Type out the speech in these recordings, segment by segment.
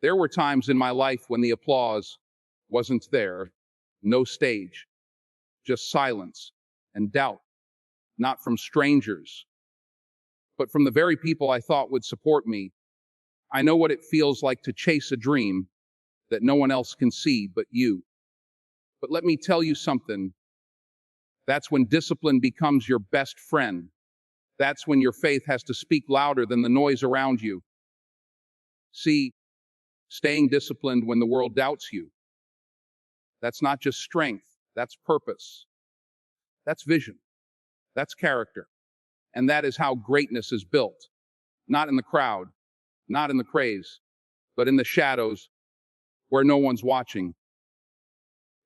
There were times in my life when the applause wasn't there, no stage, just silence and doubt, not from strangers, but from the very people I thought would support me. I know what it feels like to chase a dream that no one else can see but you. But let me tell you something. That's when discipline becomes your best friend. That's when your faith has to speak louder than the noise around you. See, staying disciplined when the world doubts you, that's not just strength, that's purpose. That's vision. That's character. And that is how greatness is built. Not in the crowd, not in the craze, but in the shadows where no one's watching.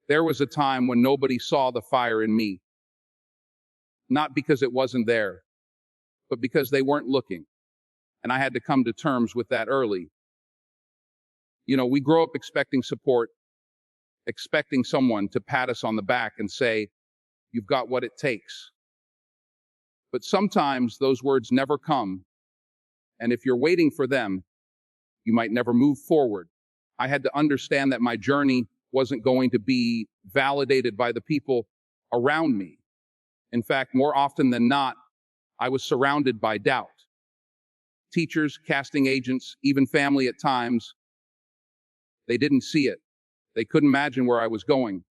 There was a time when nobody saw the fire in me. Not because it wasn't there, but because they weren't looking. And I had to come to terms with that early. You know, we grow up expecting support, expecting someone to pat us on the back and say, "You've got what it takes." But sometimes those words never come. And if you're waiting for them, you might never move forward. I had to understand that my journey wasn't going to be validated by the people around me. In fact, more often than not, I was surrounded by doubt. Teachers, casting agents, even family at times, they didn't see it. They couldn't imagine where I was going.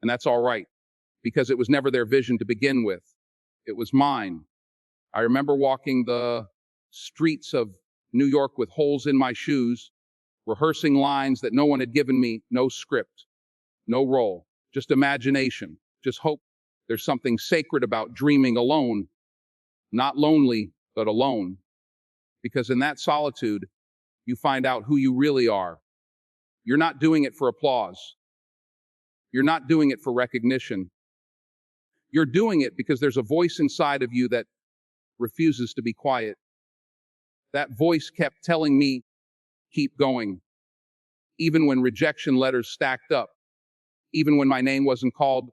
And that's all right, because it was never their vision to begin with. It was mine. I remember walking the streets of New York with holes in my shoes, rehearsing lines that no one had given me, no script, no role, just imagination, just hope. There's something sacred about dreaming alone, not lonely, but alone. Because in that solitude, you find out who you really are. You're not doing it for applause. You're not doing it for recognition. You're doing it because there's a voice inside of you that refuses to be quiet. That voice kept telling me, keep going. Even when rejection letters stacked up, even when my name wasn't called,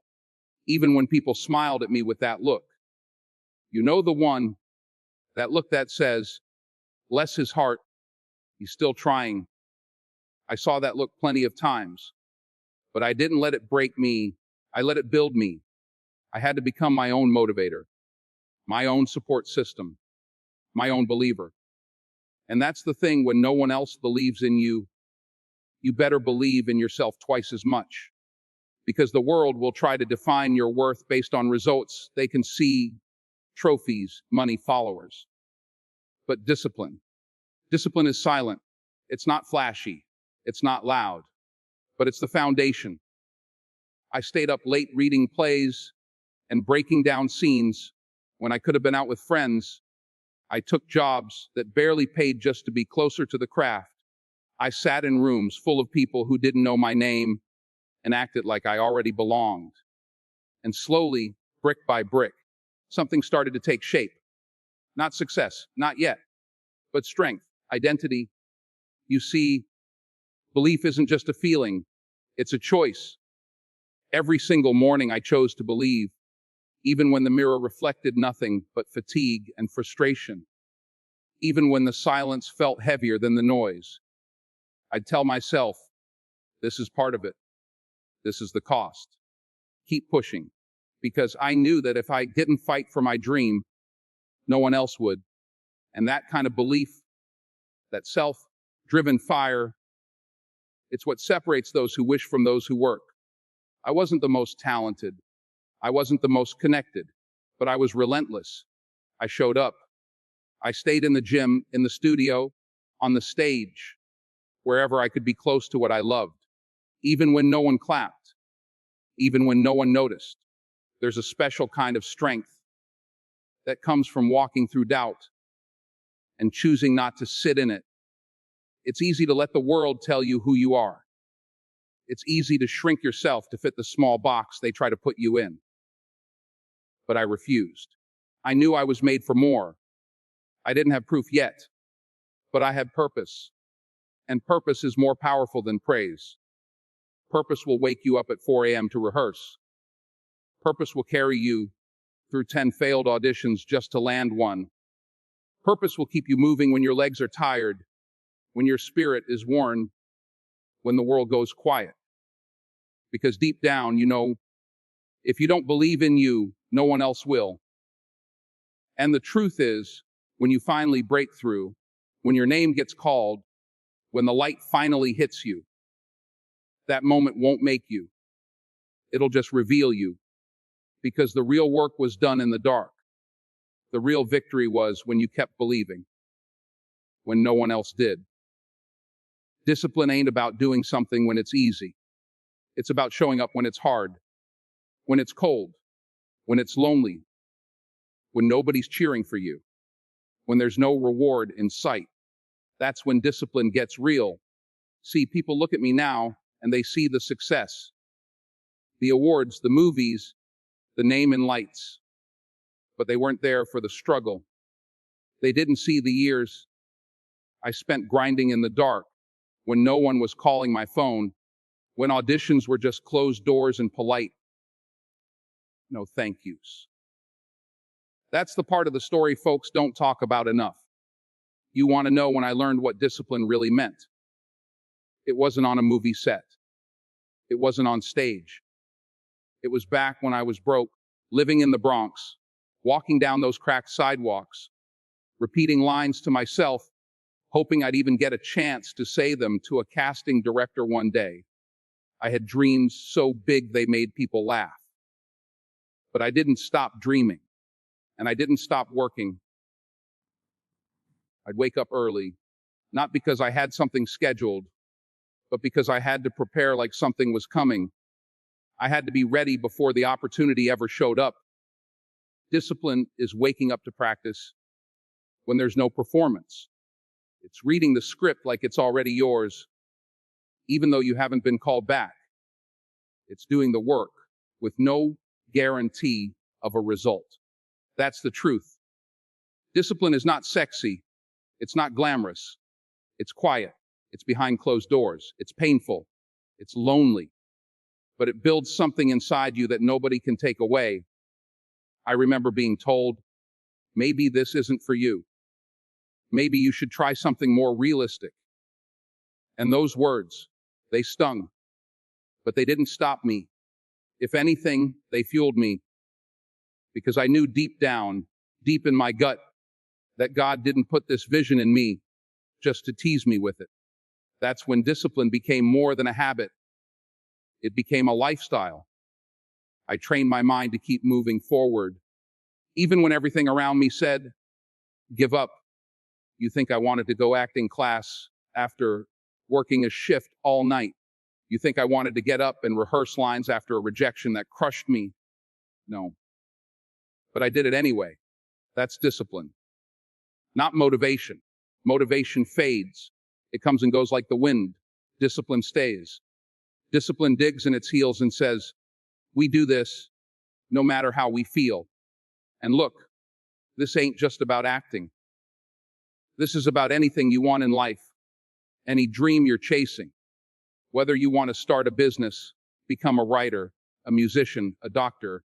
even when people smiled at me with that look. You know the one, that look that says, bless his heart, he's still trying. I saw that look plenty of times, but I didn't let it break me. I let it build me. I had to become my own motivator, my own support system, my own believer. And that's the thing, when no one else believes in you, you better believe in yourself twice as much. Because the world will try to define your worth based on results they can see, trophies, money, followers. But discipline is silent. It's not flashy. It's not loud. But it's the foundation. I stayed up late reading plays and breaking down scenes when I could have been out with friends. I took jobs that barely paid just to be closer to the craft. I sat in rooms full of people who didn't know my name and acted like I already belonged. And slowly, brick by brick, something started to take shape. Not success, not yet, but strength, identity. You see, belief isn't just a feeling, it's a choice. Every single morning I chose to believe, even when the mirror reflected nothing but fatigue and frustration. Even when the silence felt heavier than the noise. I'd tell myself, this is part of it. This is the cost. Keep pushing. Because I knew that if I didn't fight for my dream, no one else would. And that kind of belief, that self-driven fire, it's what separates those who wish from those who work. I wasn't the most talented. I wasn't the most connected. But I was relentless. I showed up. I stayed in the gym, in the studio, on the stage, wherever I could be close to what I loved. Even when no one clapped, even when no one noticed. There's a special kind of strength that comes from walking through doubt and choosing not to sit in it. It's easy to let the world tell you who you are. It's easy to shrink yourself to fit the small box they try to put you in. But I refused. I knew I was made for more. I didn't have proof yet, but I had purpose. And purpose is more powerful than praise. Purpose will wake you up at 4 a.m. to rehearse. Purpose will carry you through 10 failed auditions just to land one. Purpose will keep you moving when your legs are tired, when your spirit is worn, when the world goes quiet. Because deep down, you know, if you don't believe in you, no one else will. And the truth is, when you finally break through, when your name gets called, when the light finally hits you, that moment won't make you. It'll just reveal you. Because the real work was done in the dark. The real victory was when you kept believing, when no one else did. Discipline ain't about doing something when it's easy. It's about showing up when it's hard, when it's cold, when it's lonely, when nobody's cheering for you, when there's no reward in sight. That's when discipline gets real. See, people look at me now and they see the success, the awards, the movies, the name in lights. But they weren't there for the struggle. They didn't see the years I spent grinding in the dark, when no one was calling my phone, when auditions were just closed doors and polite no thank yous. That's the part of the story folks don't talk about enough. You want to know when I learned what discipline really meant. It wasn't on a movie set. It wasn't on stage. It was back when I was broke, living in the Bronx, walking down those cracked sidewalks, repeating lines to myself, hoping I'd even get a chance to say them to a casting director one day. I had dreams so big they made people laugh. But I didn't stop dreaming, and I didn't stop working. I'd wake up early, not because I had something scheduled, but because I had to prepare like something was coming. I had to be ready before the opportunity ever showed up. Discipline is waking up to practice when there's no performance. It's reading the script like it's already yours, even though you haven't been called back. It's doing the work with no guarantee of a result. That's the truth. Discipline is not sexy. It's not glamorous. It's quiet. It's behind closed doors. It's painful. It's lonely. But it builds something inside you that nobody can take away. I remember being told, maybe this isn't for you. Maybe you should try something more realistic. And those words, they stung. But they didn't stop me. If anything, they fueled me. Because I knew deep down, deep in my gut, that God didn't put this vision in me just to tease me with it. That's when discipline became more than a habit. It became a lifestyle. I trained my mind to keep moving forward. Even when everything around me said, give up. You think I wanted to go acting class after working a shift all night? You think I wanted to get up and rehearse lines after a rejection that crushed me? No. But I did it anyway. That's discipline. Not motivation. Motivation fades. It comes and goes like the wind. Discipline stays. Discipline digs in its heels and says, we do this no matter how we feel. And look, this ain't just about acting. This is about anything you want in life, any dream you're chasing. Whether you want to start a business, become a writer, a musician, a doctor,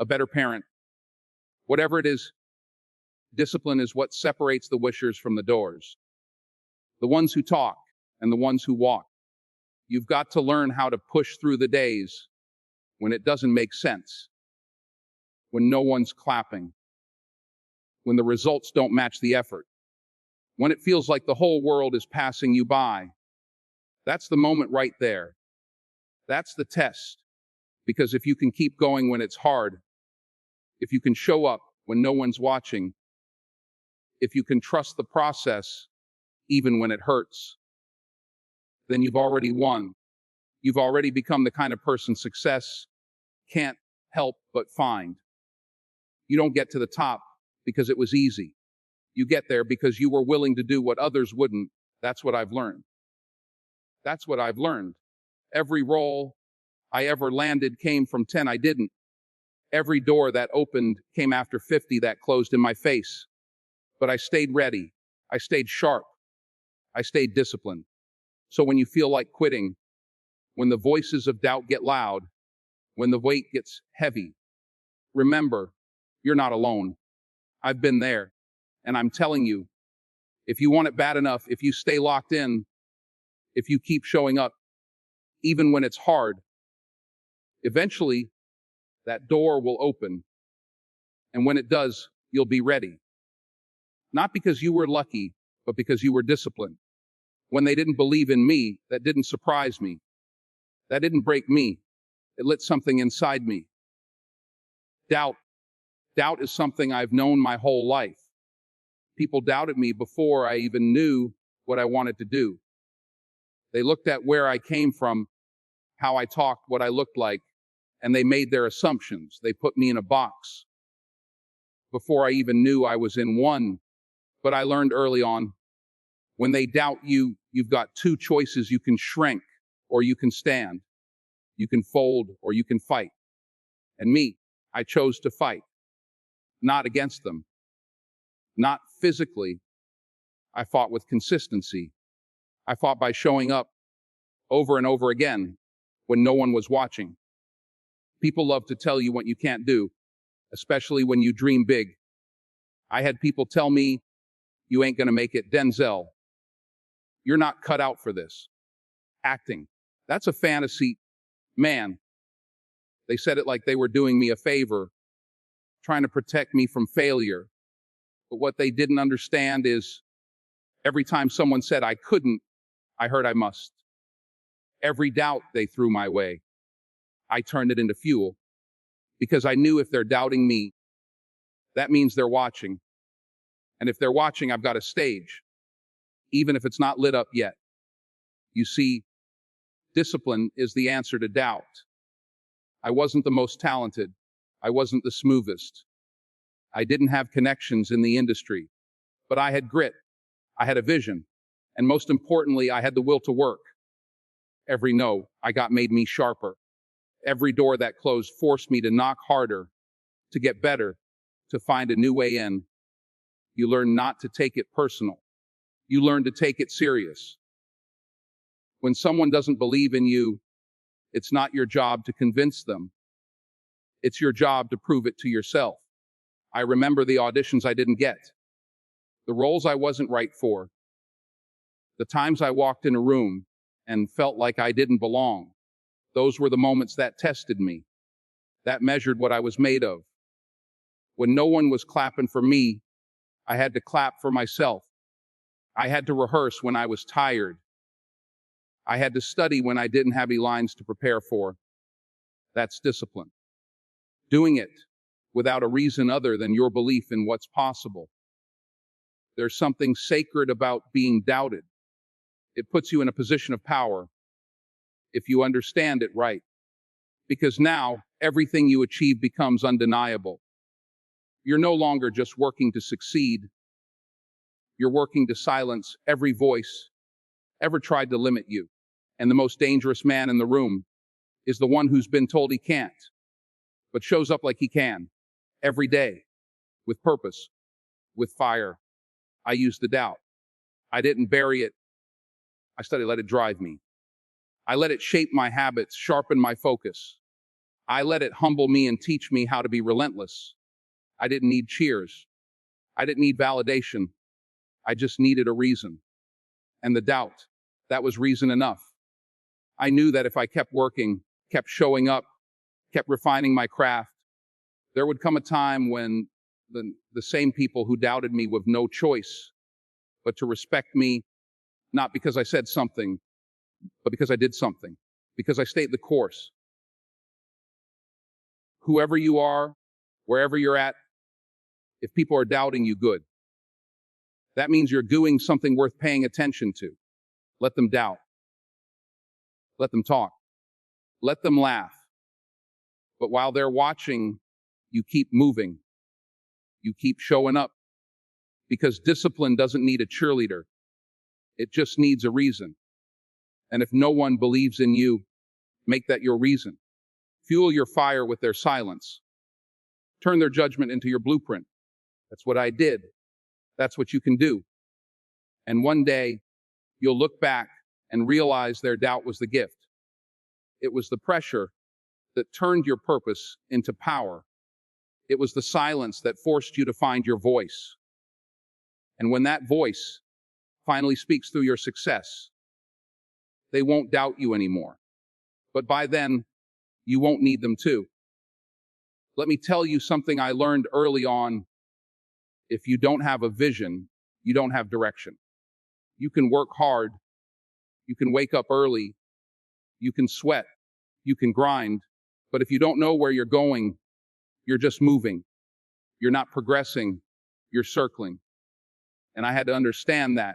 a better parent, whatever it is, discipline is what separates the wishers from the doors. The ones who talk and the ones who walk. You've got to learn how to push through the days when it doesn't make sense, when no one's clapping, when the results don't match the effort, when it feels like the whole world is passing you by. That's the moment right there. That's the test. Because if you can keep going when it's hard, if you can show up when no one's watching, if you can trust the process even when it hurts, then you've already won. You've already become the kind of person success can't help but find. You don't get to the top because it was easy. You get there because you were willing to do what others wouldn't. That's what I've learned. That's what I've learned. Every role I ever landed came from 10 I didn't. Every door that opened came after 50 that closed in my face. But I stayed ready. I stayed sharp. I stayed disciplined. So when you feel like quitting, when the voices of doubt get loud, when the weight gets heavy, remember, you're not alone. I've been there, and I'm telling you, If you want it bad enough, if you stay locked in, if you keep showing up, even when it's hard, eventually that door will open. And when it does, you'll be ready. Not because you were lucky, but because you were disciplined. When they didn't believe in me, that didn't surprise me. That didn't break me. It lit something inside me. Doubt. Doubt is something I've known my whole life. People doubted me before I even knew what I wanted to do. They looked at where I came from, how I talked, what I looked like, and they made their assumptions. They put me in a box before I even knew I was in one. But I learned early on, when they doubt you, you've got two choices. You can shrink or you can stand. You can fold or you can fight. And me, I chose to fight, not against them, not physically. I fought with consistency. I fought by showing up over and over again when no one was watching. People love to tell you what you can't do, especially when you dream big. I had people tell me, "You ain't gonna make it, Denzel. You're not cut out for this. Acting, that's a fantasy." Man, they said it like they were doing me a favor, trying to protect me from failure. But what they didn't understand is every time someone said I couldn't, I heard I must. Every doubt they threw my way, I turned it into fuel. Because I knew if they're doubting me, that means they're watching. And if they're watching, I've got a stage, even if it's not lit up yet. You see, discipline is the answer to doubt. I wasn't the most talented. I wasn't the smoothest. I didn't have connections in the industry. But I had grit. I had a vision. And most importantly, I had the will to work. Every no I got made me sharper. Every door that closed forced me to knock harder, to get better, to find a new way in. You learn not to take it personal. You learn to take it serious. When someone doesn't believe in you, it's not your job to convince them. It's your job to prove it to yourself. I remember the auditions I didn't get, the roles I wasn't right for, the times I walked in a room and felt like I didn't belong. Those were the moments that tested me, that measured what I was made of. When no one was clapping for me, I had to clap for myself. I had to rehearse when I was tired. I had to study when I didn't have any lines to prepare for. That's discipline. Doing it without a reason other than your belief in what's possible. There's something sacred about being doubted. It puts you in a position of power if you understand it right. Because now, everything you achieve becomes undeniable. You're no longer just working to succeed. You're working to silence every voice ever tried to limit you. And the most dangerous man in the room is the one who's been told he can't, but shows up like he can, every day, with purpose, with fire. I used the doubt. I didn't bury it. I let it drive me. I let it shape my habits, sharpen my focus. I let it humble me and teach me how to be relentless. I didn't need cheers. I didn't need validation. I just needed a reason. And the doubt, that was reason enough. I knew that if I kept working, kept showing up, kept refining my craft, there would come a time when the same people who doubted me with no choice but to respect me, not because I said something, but because I did something, because I stayed the course. Whoever you are, wherever you're at, if people are doubting you, good. That means you're doing something worth paying attention to. Let them doubt. Let them talk. Let them laugh. But while they're watching, you keep moving. You keep showing up. Because discipline doesn't need a cheerleader. It just needs a reason. And if no one believes in you, make that your reason. Fuel your fire with their silence. Turn their judgment into your blueprint. That's what I did. That's what you can do. And one day, you'll look back and realize their doubt was the gift. It was the pressure that turned your purpose into power. It was the silence that forced you to find your voice. And when that voice finally speaks through your success. They won't doubt you anymore. But by then, you won't need them to. Let me tell you something I learned early on. If you don't have a vision, you don't have direction. You can work hard. You can wake up early. You can sweat. You can grind. But if you don't know where you're going, you're just moving. You're not progressing. You're circling. And I had to understand that.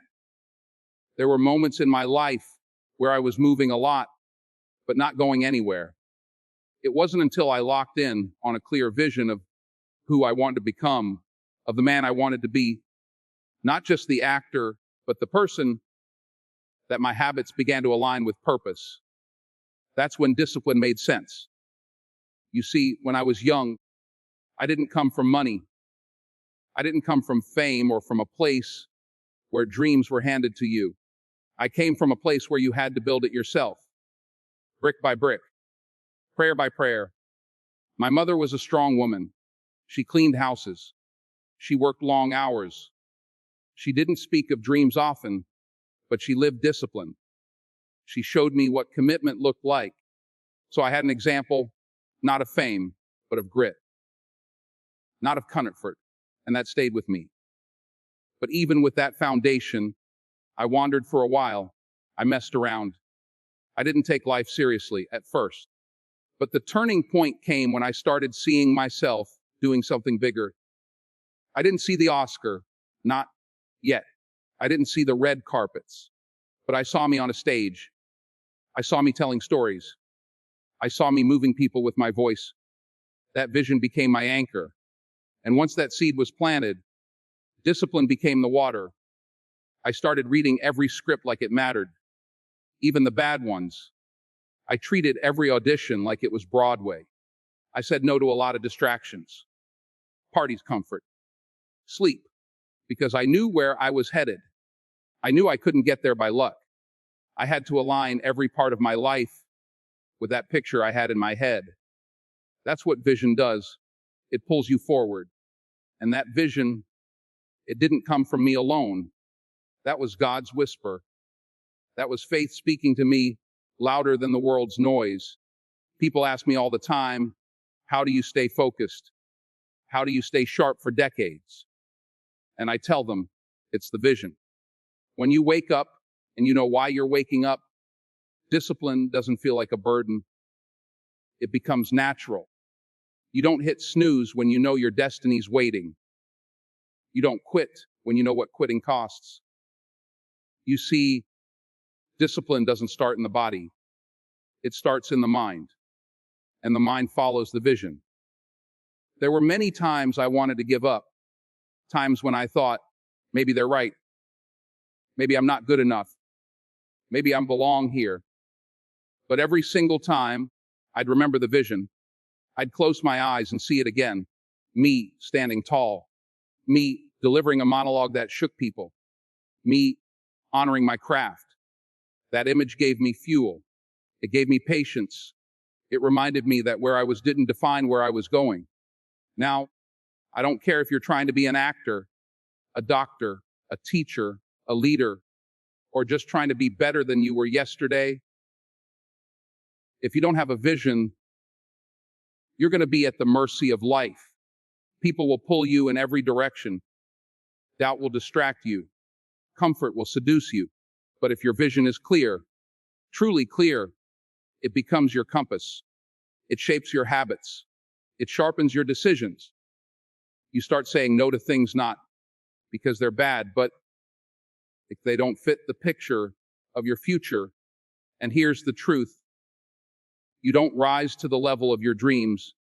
There were moments in my life where I was moving a lot, but not going anywhere. It wasn't until I locked in on a clear vision of who I wanted to become, of the man I wanted to be, not just the actor, but the person, that my habits began to align with purpose. That's when discipline made sense. You see, when I was young, I didn't come from money. I didn't come from fame or from a place where dreams were handed to you. I came from a place where you had to build it yourself, brick by brick, prayer by prayer. My mother was a strong woman. She cleaned houses. She worked long hours. She didn't speak of dreams often, but she lived discipline. She showed me what commitment looked like. So I had an example, not of fame, but of grit, not of comfort, and that stayed with me. But even with that foundation, I wandered for a while. I messed around. I didn't take life seriously at first. But the turning point came when I started seeing myself doing something bigger. I didn't see the Oscar, not yet. I didn't see the red carpets, but I saw me on a stage. I saw me telling stories. I saw me moving people with my voice. That vision became my anchor. And once that seed was planted, discipline became the water. I started reading every script like it mattered, even the bad ones. I treated every audition like it was Broadway. I said no to a lot of distractions. Parties, comfort, sleep, because I knew where I was headed. I knew I couldn't get there by luck. I had to align every part of my life with that picture I had in my head. That's what vision does. It pulls you forward. And that vision, it didn't come from me alone. That was God's whisper. That was faith speaking to me louder than the world's noise. People ask me all the time, how do you stay focused? How do you stay sharp for decades? And I tell them, it's the vision. When you wake up and you know why you're waking up, discipline doesn't feel like a burden. It becomes natural. You don't hit snooze when you know your destiny's waiting. You don't quit when you know what quitting costs. You see, discipline doesn't start in the body. It starts in the mind, and the mind follows the vision. There were many times I wanted to give up, times when I thought, maybe they're right. Maybe I'm not good enough. Maybe I belong here. But every single time, I'd remember the vision. I'd close my eyes and see it again. Me standing tall. Me delivering a monologue that shook people. Me honoring my craft. That image gave me fuel. It gave me patience. It reminded me that where I was didn't define where I was going. Now, I don't care if you're trying to be an actor, a doctor, a teacher, a leader, or just trying to be better than you were yesterday. If you don't have a vision, you're going to be at the mercy of life. People will pull you in every direction. Doubt will distract you. Comfort will seduce you. But if your vision is clear, truly clear, it becomes your compass. It shapes your habits. It sharpens your decisions. You start saying no to things not because they're bad, but if they don't fit the picture of your future. And here's the truth. You don't rise to the level of your dreams.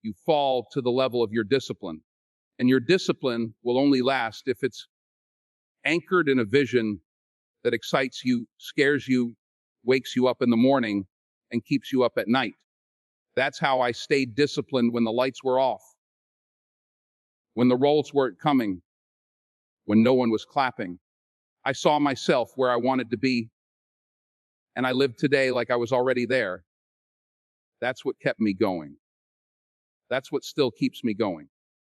You fall to the level of your discipline. And your discipline will only last if it's anchored in a vision that excites you, scares you, wakes you up in the morning, and keeps you up at night. That's how I stayed disciplined when the lights were off, when the roles weren't coming, when no one was clapping. I saw myself where I wanted to be, and I lived today like I was already there. That's what kept me going. That's what still keeps me going.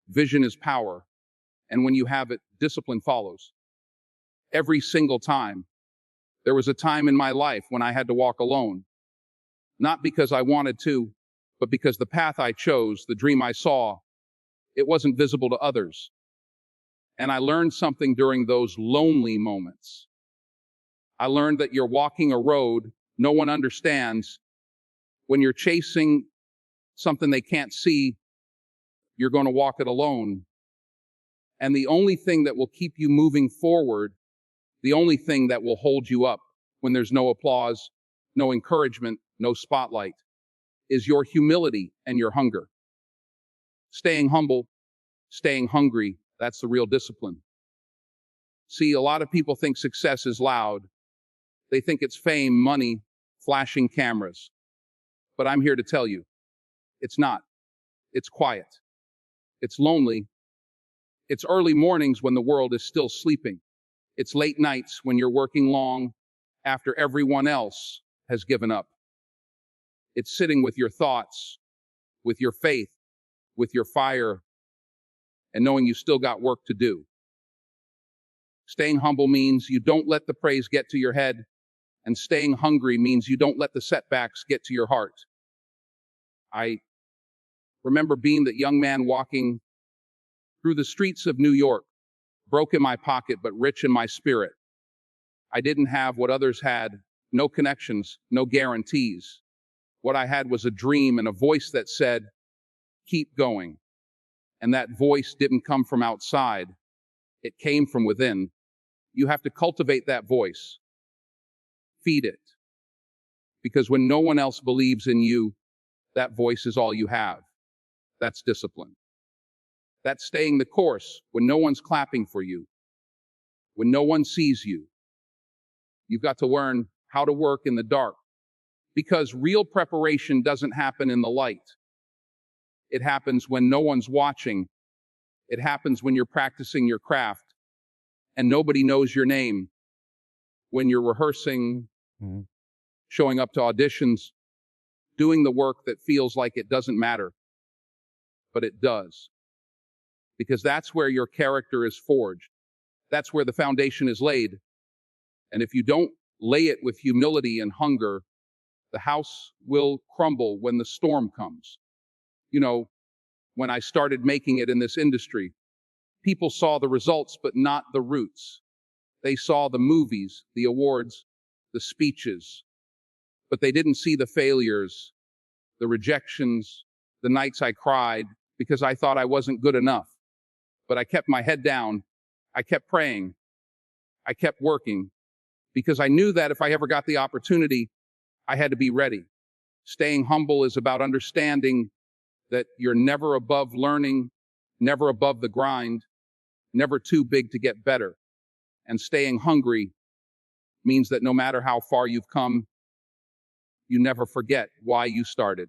Vision is power, and when you have it, discipline follows. Every single time. There was a time in my life when I had to walk alone. Not because I wanted to, but because the path I chose, the dream I saw, it wasn't visible to others. And I learned something during those lonely moments. I learned that you're walking a road no one understands. When you're chasing something they can't see, you're going to walk it alone. And the only thing that will keep you moving forward, the only thing that will hold you up when there's no applause, no encouragement, no spotlight, is your humility and your hunger. Staying humble, staying hungry, that's the real discipline. See, a lot of people think success is loud. They think it's fame, money, flashing cameras. But I'm here to tell you, it's not. It's quiet. It's lonely. It's early mornings when the world is still sleeping. It's late nights when you're working long after everyone else has given up. It's sitting with your thoughts, with your faith, with your fire, and knowing you still got work to do. Staying humble means you don't let the praise get to your head, and staying hungry means you don't let the setbacks get to your heart. I remember being that young man walking through the streets of New York, broke in my pocket but rich in my spirit. I didn't have what others had, no connections, no guarantees. What I had was a dream and a voice that said, keep going. And that voice didn't come from outside. It came from within. You have to cultivate that voice. Feed it. Because when no one else believes in you, that voice is all you have. That's discipline. That's staying the course when no one's clapping for you, when no one sees you. You've got to learn how to work in the dark, because real preparation doesn't happen in the light. It happens when no one's watching. It happens when you're practicing your craft and nobody knows your name, when you're rehearsing, showing up to auditions, doing the work that feels like it doesn't matter, but it does. Because that's where your character is forged. That's where the foundation is laid. And if you don't lay it with humility and hunger, the house will crumble when the storm comes. You know, when I started making it in this industry, people saw the results, but not the roots. They saw the movies, the awards, the speeches, but they didn't see the failures, the rejections, the nights I cried because I thought I wasn't good enough. But I kept my head down. I kept praying. I kept working because I knew that if I ever got the opportunity, I had to be ready. Staying humble is about understanding that you're never above learning, never above the grind, never too big to get better. And staying hungry means that no matter how far you've come, you never forget why you started.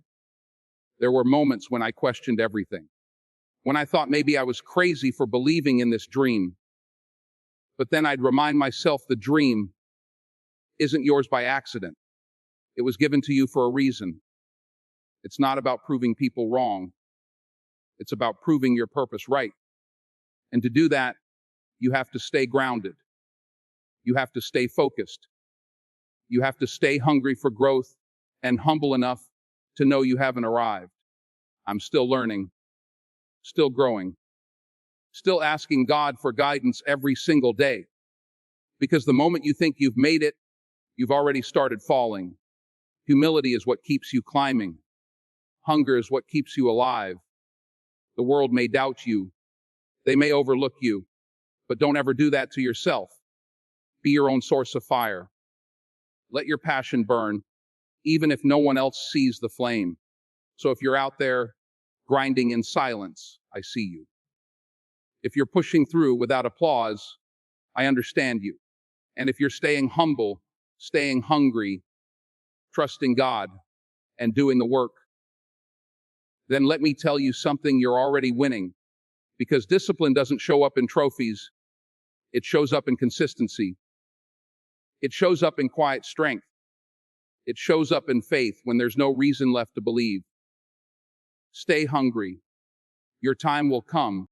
There were moments when I questioned everything, when I thought maybe I was crazy for believing in this dream. But then I'd remind myself the dream isn't yours by accident. It was given to you for a reason. It's not about proving people wrong. It's about proving your purpose right. And to do that, you have to stay grounded. You have to stay focused. You have to stay hungry for growth and humble enough to know you haven't arrived. I'm still learning, still growing, still asking God for guidance every single day. Because the moment you think you've made it, you've already started falling. Humility is what keeps you climbing. Hunger is what keeps you alive. The world may doubt you. They may overlook you. But don't ever do that to yourself. Be your own source of fire. Let your passion burn, even if no one else sees the flame. So if you're out there grinding in silence, I see you. If you're pushing through without applause, I understand you. And if you're staying humble, staying hungry, trusting God, and doing the work, then let me tell you something, you're already winning. Because discipline doesn't show up in trophies. It shows up in consistency. It shows up in quiet strength. It shows up in faith when there's no reason left to believe. Stay hungry. Your time will come.